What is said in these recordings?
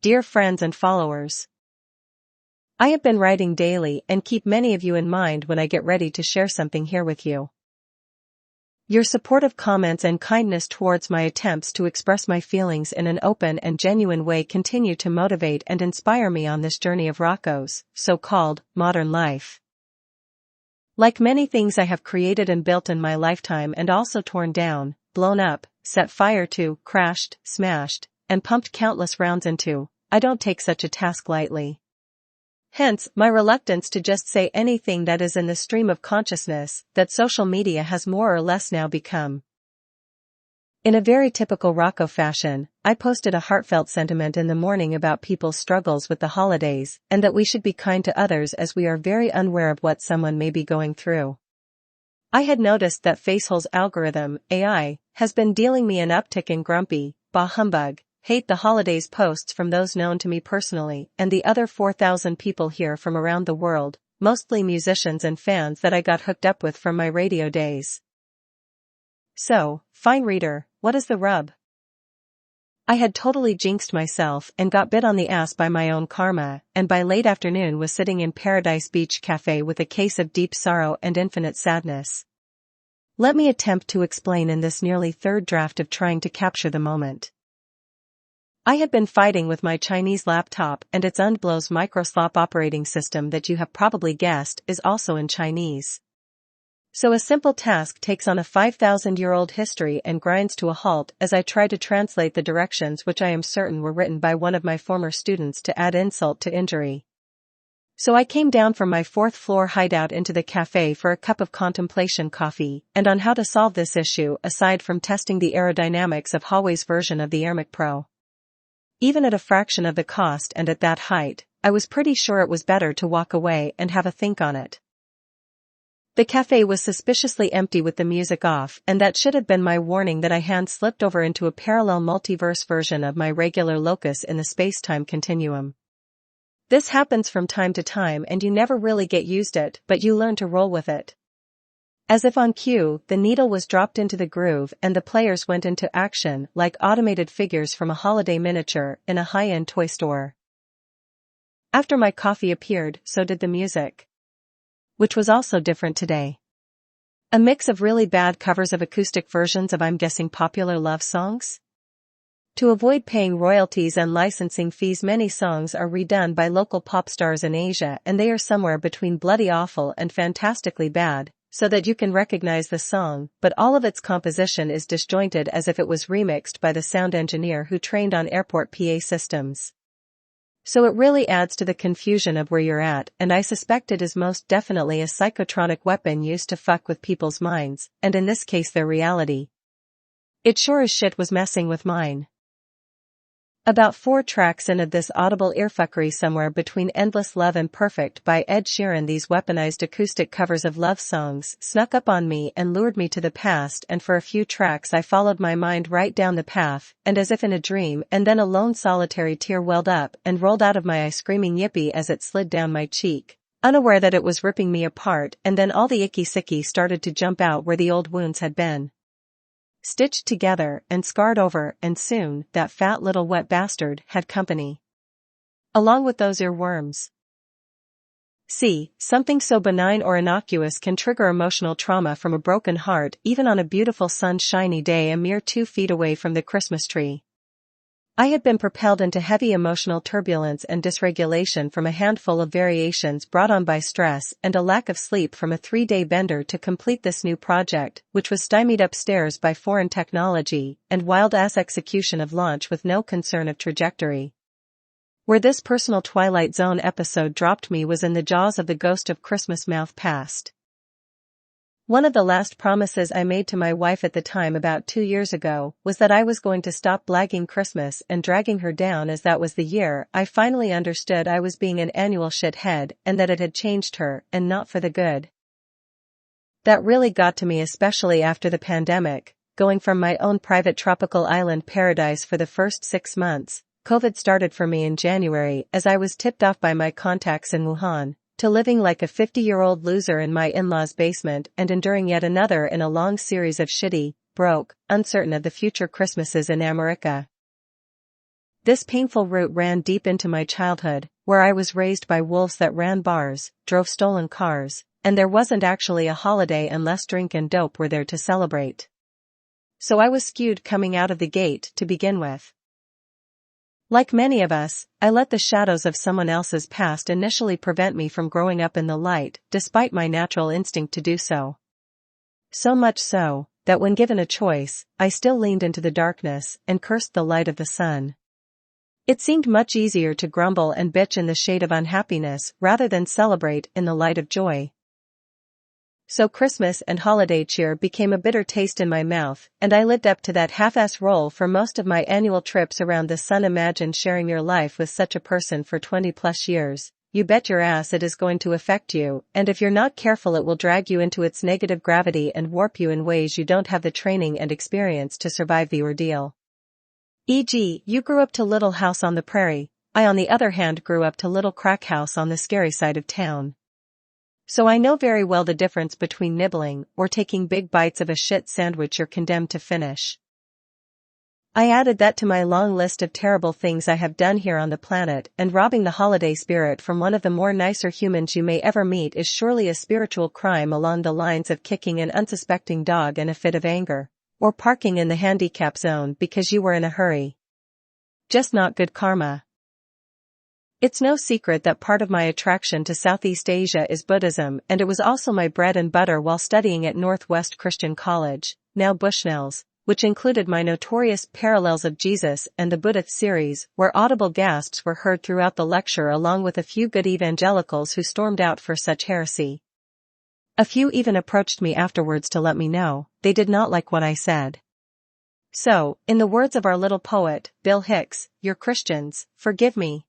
Dear friends and followers, I have been writing daily and keep many of you in mind when I get ready to share something here with you. Your supportive comments and kindness towards my attempts to express my feelings in an open and genuine way continue to motivate and inspire me on this journey of Rocco's so-called modern life. Like many things I have created and built in my lifetime and also torn down, blown up, set fire to, crashed, smashed, and pumped countless rounds into, I don't take such a task lightly. Hence, my reluctance to just say anything that is in the stream of consciousness that social media has more or less now become. In a very typical Rocco fashion, I posted a heartfelt sentiment in the morning about people's struggles with the holidays and that we should be kind to others as we are very unaware of what someone may be going through. I had noticed that Facehole's algorithm, AI, has been dealing me an uptick in grumpy, bah humbug, hate the holidays posts from those known to me personally and the other 4,000 people here from around the world, mostly musicians and fans that I got hooked up with from my radio days. So, fine reader, what is the rub? I had totally jinxed myself and got bit on the ass by my own karma, and by late afternoon was sitting in Paradise Beach Cafe with a case of deep sorrow and infinite sadness. Let me attempt to explain in this nearly third draft of trying to capture the moment. I had been fighting with my Chinese laptop and its Undblows microslop operating system that you have probably guessed is also in Chinese. So a simple task takes on a 5,000-year-old history and grinds to a halt as I try to translate the directions which I am certain were written by one of my former students to add insult to injury. So I came down from my 4th floor hideout into the cafe for a cup of contemplation coffee and on how to solve this issue aside from testing the aerodynamics of Huawei's version of the AirMac Pro. Even at a fraction of the cost and at that height, I was pretty sure it was better to walk away and have a think on it. The cafe was suspiciously empty with the music off, and that should have been my warning that I hand-slipped over into a parallel multiverse version of my regular locus in the space-time continuum. This happens from time to time and you never really get used to it, but you learn to roll with it. As if on cue, the needle was dropped into the groove and the players went into action like automated figures from a holiday miniature in a high-end toy store. After my coffee appeared, so did the music. Which was also different today. A mix of really bad covers of acoustic versions of I'm guessing popular love songs? To avoid paying royalties and licensing fees, many songs are redone by local pop stars in Asia and they are somewhere between bloody awful and fantastically bad, so that you can recognize the song, but all of its composition is disjointed as if it was remixed by the sound engineer who trained on airport PA systems. So it really adds to the confusion of where you're at, and I suspect it is most definitely a psychotronic weapon used to fuck with people's minds, and in this case their reality. It sure as shit was messing with mine. About 4 tracks into this audible earfuckery somewhere between Endless Love and Perfect by Ed Sheeran, these weaponized acoustic covers of love songs snuck up on me and lured me to the past, and for a few tracks I followed my mind right down the path, and as if in a dream, and then a lone solitary tear welled up and rolled out of my eye screaming yippee as it slid down my cheek, unaware that it was ripping me apart, and then all the icky sicky started to jump out where the old wounds had been stitched together and scarred over, and soon that fat little wet bastard had company. Along with those earworms. See, something so benign or innocuous can trigger emotional trauma from a broken heart even on a beautiful sunshiny day a mere 2 feet away from the Christmas tree. I had been propelled into heavy emotional turbulence and dysregulation from a handful of variations brought on by stress and a lack of sleep from a 3-day bender to complete this new project, which was stymied upstairs by foreign technology and wild-ass execution of launch with no concern of trajectory. Where this personal Twilight Zone episode dropped me was in the jaws of the ghost of Christmas mouth past. One of the last promises I made to my wife at the time about 2 years ago was that I was going to stop blagging Christmas and dragging her down, as that was the year I finally understood I was being an annual shithead and that it had changed her, and not for the good. That really got to me, especially after the pandemic, going from my own private tropical island paradise for the first 6 months. COVID started for me in January as I was tipped off by my contacts in Wuhan, to living like a 50-year-old loser in my in-laws' basement and enduring yet another in a long series of shitty, broke, uncertain of the future Christmases in America. This painful route ran deep into my childhood, where I was raised by wolves that ran bars, drove stolen cars, and there wasn't actually a holiday unless drink and dope were there to celebrate. So I was skewed coming out of the gate to begin with. Like many of us, I let the shadows of someone else's past initially prevent me from growing up in the light, despite my natural instinct to do so. So much so, that when given a choice, I still leaned into the darkness and cursed the light of the sun. It seemed much easier to grumble and bitch in the shade of unhappiness rather than celebrate in the light of joy. So Christmas and holiday cheer became a bitter taste in my mouth, and I lived up to that half-ass role for most of my annual trips around the sun. Imagine sharing your life with such a person for 20+ years. You bet your ass it is going to affect you, and if you're not careful it will drag you into its negative gravity and warp you in ways you don't have the training and experience to survive the ordeal. E.g., you grew up to Little House on the Prairie. I on the other hand grew up to Little Crack House on the scary side of town. So I know very well the difference between nibbling or taking big bites of a shit sandwich you're condemned to finish. I added that to my long list of terrible things I have done here on the planet, and robbing the holiday spirit from one of the more nicer humans you may ever meet is surely a spiritual crime along the lines of kicking an unsuspecting dog in a fit of anger, or parking in the handicap zone because you were in a hurry. Just not good karma. It's no secret that part of my attraction to Southeast Asia is Buddhism, and it was also my bread and butter while studying at Northwest Christian College, now Bushnell's, which included my notorious Parallels of Jesus and the Buddha series, where audible gasps were heard throughout the lecture along with a few good evangelicals who stormed out for such heresy. A few even approached me afterwards to let me know they did not like what I said. So, in the words of our little poet, Bill Hicks, "You're Christians, forgive me."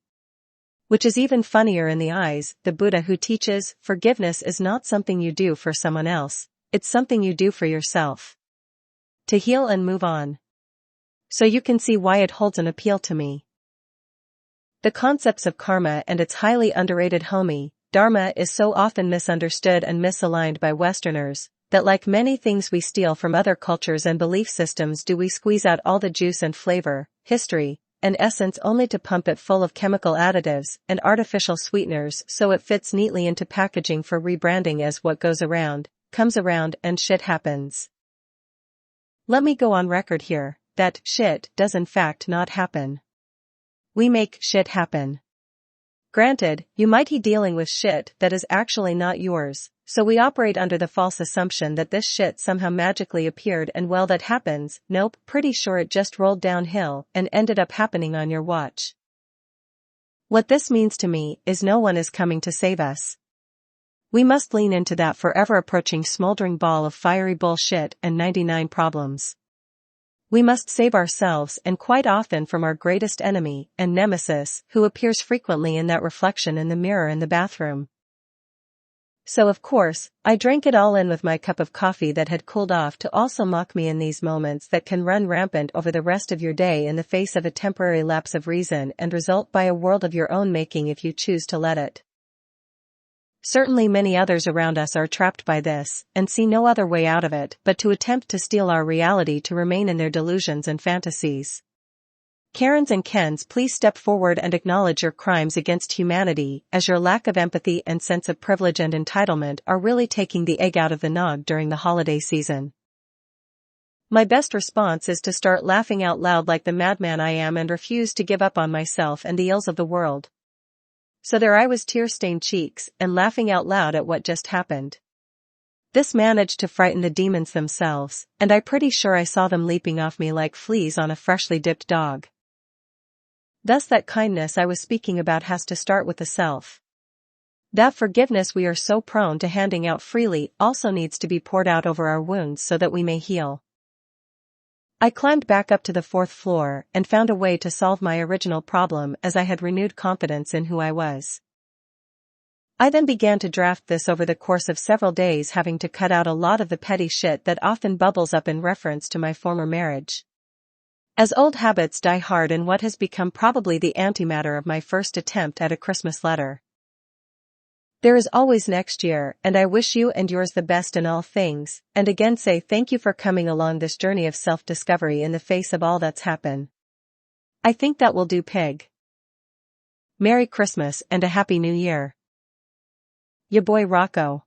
Which is even funnier in the eyes, the Buddha who teaches, forgiveness is not something you do for someone else, it's something you do for yourself. To heal and move on. So you can see why it holds an appeal to me. The concepts of karma and its highly underrated homie, dharma, is so often misunderstood and misaligned by Westerners, that like many things we steal from other cultures and belief systems we squeeze out all the juice and flavor, history, and essence only to pump it full of chemical additives and artificial sweeteners so it fits neatly into packaging for rebranding as what goes around, comes around, and shit happens. Let me go on record here, that shit does in fact not happen. We make shit happen. Granted, you might be dealing with shit that is actually not yours, so we operate under the false assumption that this shit somehow magically appeared, and well, that happens. Nope, pretty sure it just rolled downhill and ended up happening on your watch. What this means to me is no one is coming to save us. We must lean into that forever approaching smoldering ball of fiery bullshit and 99 problems. We must save ourselves, and quite often from our greatest enemy and nemesis, who appears frequently in that reflection in the mirror in the bathroom. So of course, I drank it all in with my cup of coffee that had cooled off to also mock me in these moments that can run rampant over the rest of your day in the face of a temporary lapse of reason and result by a world of your own making if you choose to let it. Certainly many others around us are trapped by this, and see no other way out of it but to attempt to steal our reality to remain in their delusions and fantasies. Karens and Kens, please step forward and acknowledge your crimes against humanity, as your lack of empathy and sense of privilege and entitlement are really taking the egg out of the nog during the holiday season. My best response is to start laughing out loud like the madman I am and refuse to give up on myself and the ills of the world. So there I was, tear-stained cheeks, and laughing out loud at what just happened. This managed to frighten the demons themselves, and I'm pretty sure I saw them leaping off me like fleas on a freshly dipped dog. Thus that kindness I was speaking about has to start with the self. That forgiveness we are so prone to handing out freely also needs to be poured out over our wounds so that we may heal. I climbed back up to the 4th floor and found a way to solve my original problem as I had renewed confidence in who I was. I then began to draft this over the course of several days, having to cut out a lot of the petty shit that often bubbles up in reference to my former marriage. As old habits die hard in what has become probably the antimatter of my first attempt at a Christmas letter. There is always next year, and I wish you and yours the best in all things, and again say thank you for coming along this journey of self-discovery in the face of all that's happened. I think that will do, pig. Merry Christmas and a Happy New Year. Ya boy Rocco.